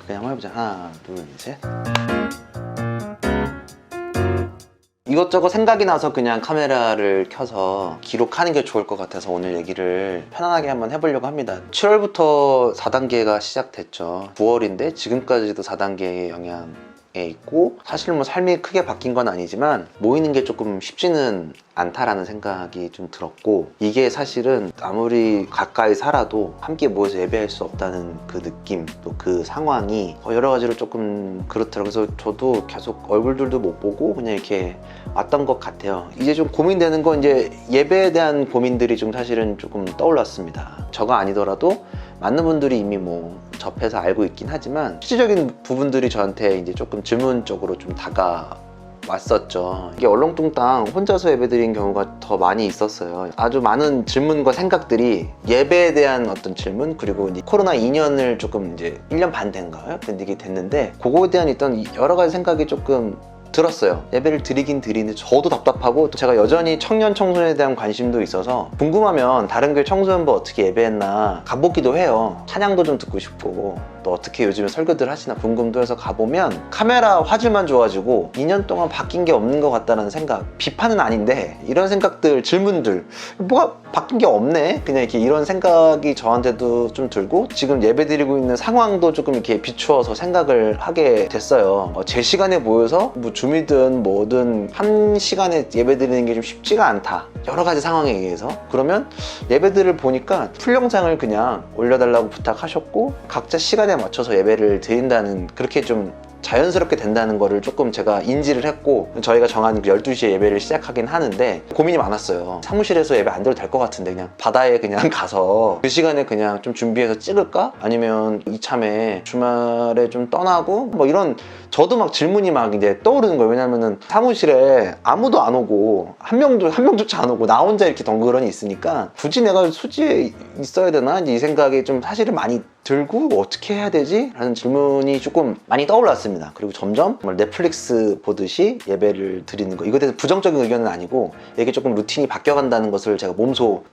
그냥 한번 해보자. 하나, 둘, 셋. 이것저것 생각이 나서 그냥 카메라를 켜서 기록하는 게 좋을 것 같아서 오늘 얘기를 편안하게 한번 해보려고 합니다. 7월부터 4단계가 시작됐죠. 9월인데 지금까지도 4단계의 영향에 있고, 사실 뭐 삶이 크게 바뀐 건 아니지만 모이는 게 조금 쉽지는 않다라는 생각이 좀 들었고, 이게 사실은 아무리 가까이 살아도 함께 모여서 예배할 수 없다는 그 느낌, 또 그 상황이 여러 가지로 조금 그렇더라고요. 그래서 저도 계속 얼굴들도 못 보고 그냥 이렇게 왔던 것 같아요. 이제 좀 고민되는 건 이제 예배에 대한 고민들이 좀 사실은 조금 떠올랐습니다. 저가 아니더라도 많은 분들이 이미 뭐 접해서 알고 있긴 하지만 실질적인 부분들이 저한테 이제 조금 질문적으로 좀 다가왔었죠. 이게 얼렁뚱땅 혼자서 예배드린 경우가 더 많이 있었어요. 아주 많은 질문과 생각들이 예배에 대한 어떤 질문, 그리고 이제 코로나 2년을 조금 이제 1년 반 된가요? 근데 이게 됐는데 그거에 대한 어떤 여러 가지 생각이 조금 들었어요. 예배를 드리긴 드리는데 저도 답답하고, 또 제가 여전히 청년 청소년에 대한 관심도 있어서 궁금하면 다른 교회 청소년부 어떻게 예배했나 가보기도 해요. 찬양도 좀 듣고 싶고, 또 어떻게 요즘에 설교들 하시나 궁금도 해서 가보면 카메라 화질만 좋아지고 2년 동안 바뀐 게 없는 것 같다는 생각, 비판은 아닌데 이런 생각들, 질문들, 뭐가 바뀐 게 없네? 그냥 이렇게 이런 생각이 저한테도 좀 들고, 지금 예배 드리고 있는 상황도 조금 이렇게 비추어서 생각을 하게 됐어요. 제 시간에 모여서 뭐 줌이든 뭐든 한 시간에 예배 드리는 게 좀 쉽지가 않다, 여러 가지 상황에 의해서. 그러면 예배들을 보니까 풀 영상을 그냥 올려달라고 부탁하셨고, 각자 시간에 맞춰서 예배를 드린다는, 그렇게 좀 자연스럽게 된다는 거를 조금 제가 인지를 했고, 저희가 정한 12시에 예배를 시작하긴 하는데 고민이 많았어요. 사무실에서 예배 안 드려도 될 것 같은데 그냥 바다에 그냥 가서 그 시간에 그냥 좀 준비해서 찍을까? 아니면 이참에 주말에 좀 떠나고, 뭐 이런, 저도 막 질문이 막 이제 떠오르는 거예요. 왜냐면은 사무실에 아무도 안 오고 한 명조차 안 오고 나 혼자 이렇게 덩그러니 있으니까 굳이 내가 수지에 있어야 되나? 이제 이 생각이 좀 사실은 많이 들고, 어떻게 해야 되지? 라는 질문이 조금 많이 떠올랐습니다. 그리고 점점 정말 넷플릭스 보듯이 예배를 드리는 거, 이거에 대해서 부정적인 의견은 아니고 이게 조금 루틴이 바뀌어간다는 것을 제가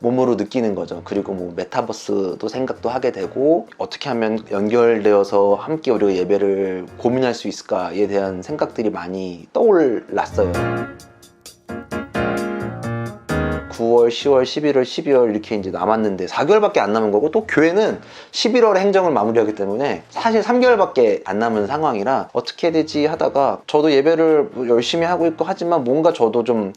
몸으로 느끼는 거죠. 그리고 뭐 메타버스도 생각도 하게 되고, 어떻게 하면 연결되어서 함께 우리가 예배를 고민할 수 있을까에 대한 생각들이 많이 떠올랐어요. 9월, 10월, 11월, 12월 이렇게 이제 남았는데 4개월밖에 안 남은 거고, 또 교회는 11월에 행정을 마무리하기 때문에 사실 3개월밖에 안 남은 상황이라 어떻게 해야 되지 하다가, 저도 예배를 열심히 하고 있고 하지만 뭔가 저도 좀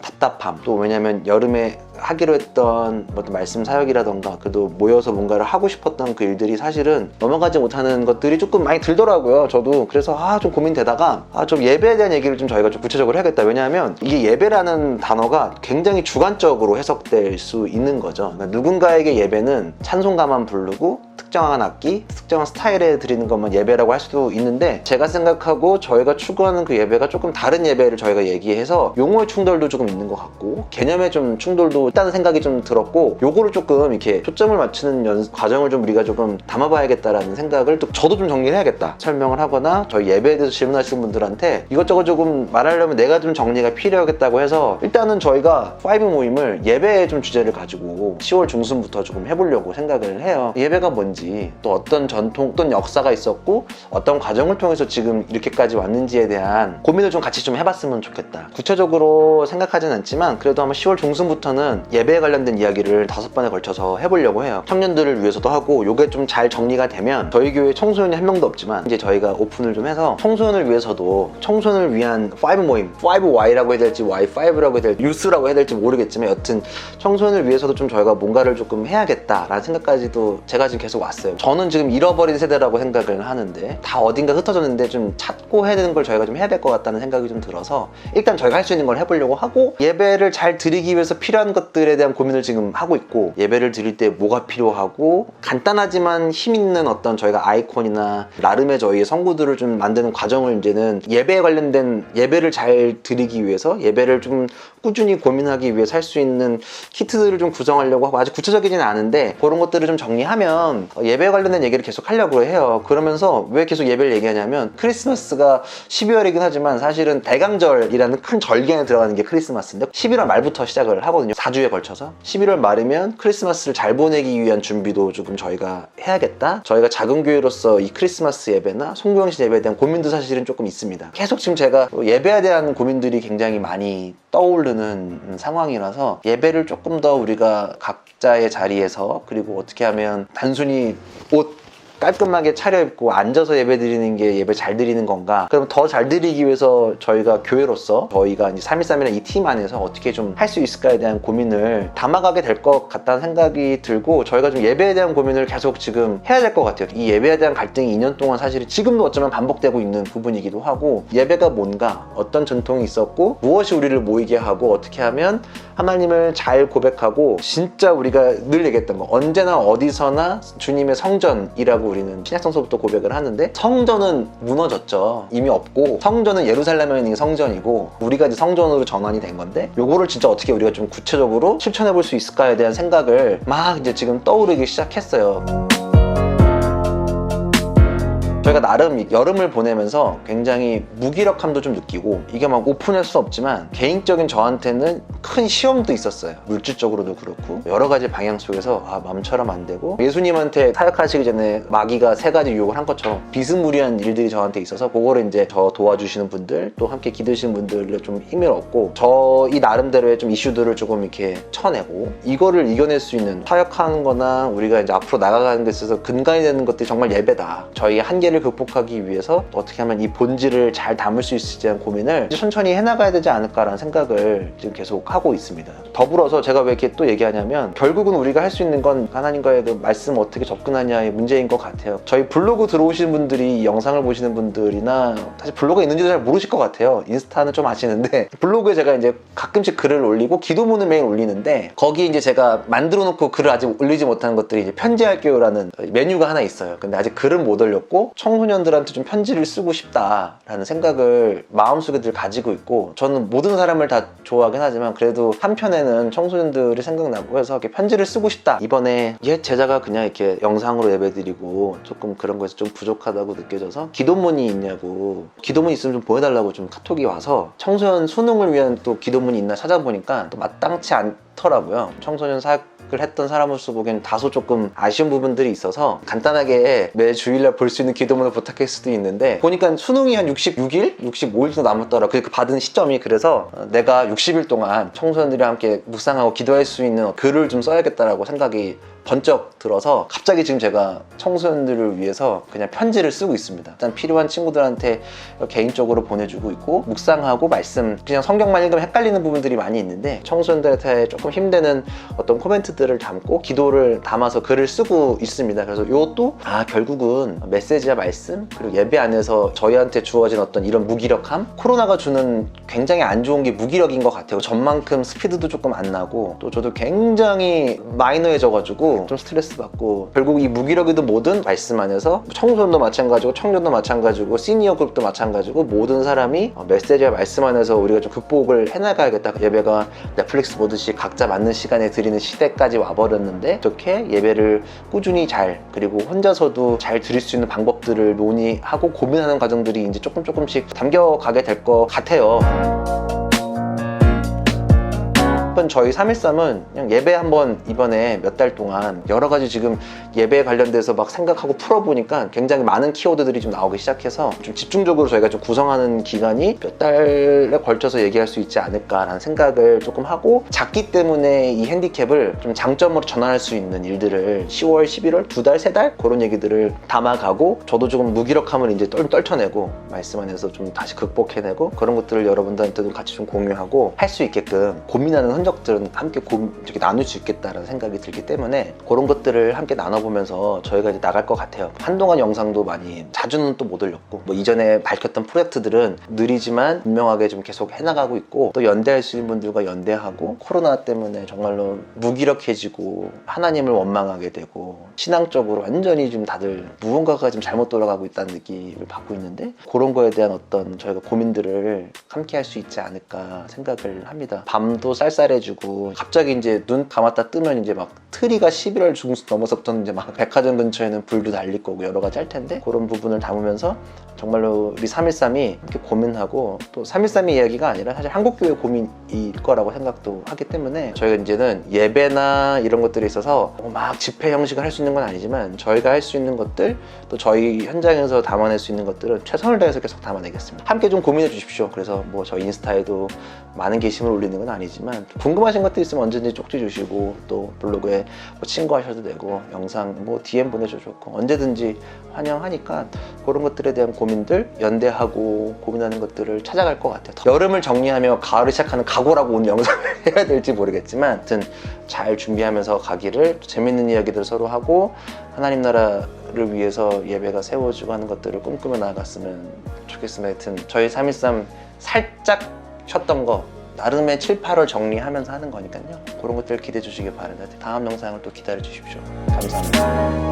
답답함, 또 왜냐면 여름에 하기로 했던 뭐 말씀 사역이라던가 그래도 모여서 뭔가를 하고 싶었던 그 일들이 사실은 넘어가지 못하는 것들이 조금 많이 들더라고요. 저도 그래서 좀 고민되다가 좀 예배에 대한 얘기를 좀 저희가 좀 구체적으로 해야겠다. 왜냐하면 이게 예배라는 단어가 굉장히 주관적으로 해석될 수 있는 거죠. 그러니까 누군가에게 예배는 찬송가만 부르고 특정한 악기, 특정한 스타일에 드리는 것만 예배라고 할 수도 있는데, 제가 생각하고 저희가 추구하는 그 예배가 조금 다른 예배를 저희가 얘기해서 용어의 충돌도 조금 있는 것 같고, 개념의 좀 충돌도 있다는 생각이 좀 들었고, 요거를 조금 이렇게 초점을 맞추는 과정을 좀 우리가 조금 담아봐야겠다라는 생각을, 또 저도 좀 정리를 해야겠다. 설명을 하거나 저희 예배에 대해서 질문하시는 분들한테 이것저것 조금 말하려면 내가 좀 정리가 필요하겠다고 해서, 일단은 저희가 5 모임을 예배의 좀 주제를 가지고 10월 중순부터 조금 해보려고 생각을 해요. 예배가 뭔지, 또 어떤 전통, 어떤 역사가 있었고 어떤 과정을 통해서 지금 이렇게까지 왔는지에 대한 고민을 좀 같이 좀 해봤으면 좋겠다. 구체적으로 생각하진 않지만 그래도 아마 10월 중순부터는 예배에 관련된 이야기를 5번에 걸쳐서 해보려고 해요. 청년들을 위해서도 하고, 요게 좀 잘 정리가 되면 저희 교회 청소년이 한 명도 없지만 이제 저희가 오픈을 좀 해서 청소년을 위해서도, 청소년을 위한 5 모임, 5Y라고 해야 될지 Y5라고 해야 될지 유스라고 해야 될지 모르겠지만 여튼 청소년을 위해서도 좀 저희가 뭔가를 조금 해야겠다라는 생각까지도 제가 지금 계속 왔어요. 저는 지금 잃어버린 세대라고 생각을 하는데, 다 어딘가 흩어졌는데 좀 찾고 해야 되는 걸 저희가 좀 해야 될 것 같다는 생각이 좀 들어서 일단 저희가 할 수 있는 걸 해보려고 하고, 예배를 잘 드리기 위해서 필요한 것들에 대한 고민을 지금 하고 있고, 예배를 드릴 때 뭐가 필요하고, 간단하지만 힘 있는 어떤 저희가 아이콘이나 나름의 저희의 성구들을 좀 만드는 과정을 이제는 예배에 관련된, 예배를 잘 드리기 위해서 예배를 좀 꾸준히 고민하기 위해 살 수 있는 키트들을 좀 구성하려고 하고, 아직 구체적이지는 않은데 그런 것들을 좀 정리하면 예배 관련된 얘기를 계속 하려고 해요. 그러면서 왜 계속 예배를 얘기하냐면, 크리스마스가 12월이긴 하지만 사실은 대강절이라는 큰 절기에 들어가는 게 크리스마스인데 11월 말부터 시작을 하거든요. 4주에 걸쳐서 11월 말이면 크리스마스를 잘 보내기 위한 준비도 조금 저희가 해야겠다. 저희가 작은 교회로서 이 크리스마스 예배나 송구영신 예배에 대한 고민도 사실은 조금 있습니다. 계속 지금 제가 예배에 대한 고민들이 굉장히 많이 떠오르는 상황이라서 예배를 조금 더 우리가 각자의 자리에서, 그리고 어떻게 하면 단순히 옷 깔끔하게 차려입고 앉아서 예배 드리는 게 예배 잘 드리는 건가? 그럼 더 잘 드리기 위해서 저희가 교회로서, 저희가 이제 313이라는 이 팀 안에서 어떻게 좀 할 수 있을까에 대한 고민을 담아가게 될 것 같다는 생각이 들고, 저희가 좀 예배에 대한 고민을 계속 지금 해야 될 것 같아요. 이 예배에 대한 갈등이 2년 동안 사실 지금도 어쩌면 반복되고 있는 부분이기도 하고, 예배가 뭔가, 어떤 전통이 있었고, 무엇이 우리를 모이게 하고, 어떻게 하면 하나님을 잘 고백하고, 진짜 우리가 늘 얘기했던 거, 언제나 어디서나 주님의 성전이라고 우리는 신약성서부터 고백을 하는데, 성전은 무너졌죠. 이미 없고, 성전은 예루살렘에 있는 게 성전이고, 우리가 이제 성전으로 전환이 된 건데, 요거를 진짜 어떻게 우리가 좀 구체적으로 실천해 볼 수 있을까에 대한 생각을 막 이제 지금 떠오르기 시작했어요. 저희가 나름 여름을 보내면서 굉장히 무기력함도 좀 느끼고, 이게 막 오픈할 수 없지만 개인적인 저한테는 큰 시험도 있었어요. 물질적으로도 그렇고 여러 가지 방향 속에서 마음처럼 안 되고, 예수님한테 사역하시기 전에 마귀가 3가지 유혹을 한 것처럼 비스무리한 일들이 저한테 있어서, 그거를 이제 저 도와주시는 분들, 또 함께 기도하시는 분들을 좀 힘을 얻고, 저희 나름대로의 좀 이슈들을 조금 이렇게 쳐내고, 이거를 이겨낼 수 있는, 사역하는 거나 우리가 이제 앞으로 나가가는 데 있어서 근간이 되는 것들이 정말 예배다. 저희 한계를 극복하기 위해서 어떻게 하면 이 본질을 잘 담을 수 있을지 대한 고민을 천천히 해나가야 되지 않을까라는 생각을 지금 계속 하고 있습니다. 더불어서 제가 왜 이렇게 또 얘기하냐면, 결국은 우리가 할 수 있는 건 하나님과의 그 말씀 어떻게 접근하냐의 문제인 것 같아요. 저희 블로그 들어오시는 분들이, 이 영상을 보시는 분들이나, 사실 블로그가 있는지도 잘 모르실 것 같아요. 인스타는 좀 아시는데, 블로그에 제가 이제 가끔씩 글을 올리고 기도문을 매일 올리는데, 거기 이제 제가 만들어 놓고 글을 아직 올리지 못한 것들이 이제 편지할게요라는 메뉴가 하나 있어요. 근데 아직 글은 못 올렸고, 청소년들한테 좀 편지를 쓰고 싶다라는 생각을 마음속에 늘 가지고 있고, 저는 모든 사람을 다 좋아하긴 하지만 그래도 한편에는 청소년들이 생각나고 해서 이렇게 편지를 쓰고 싶다. 이번에 옛 제자가 그냥 이렇게 영상으로 예배드리고 조금 그런 거에서 좀 부족하다고 느껴져서, 기도문이 있냐고, 기도문 있으면 좀 보내달라고 좀 카톡이 와서, 청소년 수능을 위한 또 기도문이 있나 찾아보니까 또 마땅치 않더라고요. 청소년 사역을 했던 사람으로서 보기엔 다소 조금 아쉬운 부분들이 있어서, 간단하게 매 주일날 볼 수 있는 기도문을 부탁할 수도 있는데, 보니까 수능이 한 66일? 65일 정도 남았더라. 그 받은 시점이. 그래서 내가 60일 동안 청소년들이랑 함께 묵상하고 기도할 수 있는 글을 좀 써야겠다라고 생각이 번쩍 들어서, 갑자기 지금 제가 청소년들을 위해서 그냥 편지를 쓰고 있습니다. 일단 필요한 친구들한테 개인적으로 보내주고 있고, 묵상하고 말씀, 그냥 성경만 읽으면 헷갈리는 부분들이 많이 있는데, 청소년들한테 조금 힘드는 어떤 코멘트들을 담고 기도를 담아서 글을 쓰고 있습니다. 그래서 이것도 결국은 메시지와 말씀, 그리고 예배 안에서 저희한테 주어진 어떤 이런 무기력함, 코로나가 주는 굉장히 안 좋은 게 무기력인 것 같아요. 전만큼 스피드도 조금 안 나고, 또 저도 굉장히 마이너해져가지고 좀 스트레스 받고, 결국 이 무기력이든 뭐든 말씀 안에서, 청소년도 마찬가지고 청년도 마찬가지고 시니어 그룹도 마찬가지고, 모든 사람이 메시지와 말씀 안에서 우리가 좀 극복을 해나가야겠다. 예배가 넷플릭스 보듯이 각자 맞는 시간에 드리는 시대까지 와버렸는데, 어떻게 예배를 꾸준히 잘, 그리고 혼자서도 잘 드릴 수 있는 방법들을 논의하고 고민하는 과정들이 이제 조금씩 담겨가게 될 것 같아요. 저희 313은 그냥 예배 한번, 이번에 몇 달 동안 여러 가지 지금 예배에 관련돼서 막 생각하고 풀어보니까 굉장히 많은 키워드들이 좀 나오기 시작해서, 좀 집중적으로 저희가 좀 구성하는 기간이 몇 달에 걸쳐서 얘기할 수 있지 않을까라는 생각을 조금 하고, 작기 때문에 이 핸디캡을 좀 장점으로 전환할 수 있는 일들을 10월, 11월, 2달, 3달 그런 얘기들을 담아가고, 저도 조금 무기력함을 이제 떨쳐내고 말씀 안에서 좀 다시 극복해내고, 그런 것들을 여러분들한테도 같이 좀 공유하고 할 수 있게끔 고민하는 흔적들은 함께 이렇게 나눌 수 있겠다라는 생각이 들기 때문에 그런 것들을 함께 나눠보면서 저희가 이제 나갈 것 같아요. 한동안 영상도 많이 자주는 또 못 올렸고 뭐 이전에 밝혔던 프로젝트들은 느리지만 분명하게 좀 계속 해나가고 있고 또 연대할 수 있는 분들과 연대하고 코로나 때문에 정말로 무기력해지고 하나님을 원망하게 되고 신앙적으로 완전히 좀 다들 무언가가 좀 잘못 돌아가고 있다는 느낌을 받고 있는데 그런 거에 대한 어떤 저희가 고민들을 함께 할 수 있지 않을까 생각을 합니다. 밤도 쌀쌀해지고 갑자기 이제 눈 감았다 뜨면 이제 막 트리가 11월 중순 넘어서부터는 이제 막 백화점 근처에는 불도 달릴 거고 여러 가지 할 텐데 그런 부분을 담으면서 정말로 우리 313이 이렇게 고민하고 또 313의 이야기가 아니라 사실 한국교회 고민일 거라고 생각도 하기 때문에 저희가 이제는 예배나 이런 것들에 있어서 막 집회 형식을 할 수 있는 건 아니지만 저희가 할 수 있는 것들 또 저희 현장에서 담아낼 수 있는 것들은 최선을 다해서 계속 담아내겠습니다. 함께 좀 고민해 주십시오. 그래서 뭐 저희 인스타에도 많은 게시물 올리는 건 아니지만 궁금하신 것들 있으면 언제든지 쪽지 주시고 또 블로그에 뭐 친구하셔도 되고 영상 뭐 DM 보내줘도 좋고 언제든지 환영하니까 그런 것들에 대한 고민들 연대하고 고민하는 것들을 찾아갈 것 같아요. 여름을 정리하며 가을을 시작하는 각오라고 오늘 영상을 해야 될지 모르겠지만 하여튼 잘 준비하면서 가기를 재밌는 이야기들 서로 하고 하나님 나라를 위해서 예배가 세워지고 하는 것들을 꿈꾸며 나아갔으면 좋겠습니다. 하여튼 저희 313 살짝 쉬었던 거 나름의 7, 8월 정리하면서 하는 거니까요. 그런 것들 기대해 주시기 바랍니다. 다음 영상을 또 기다려 주십시오. 감사합니다.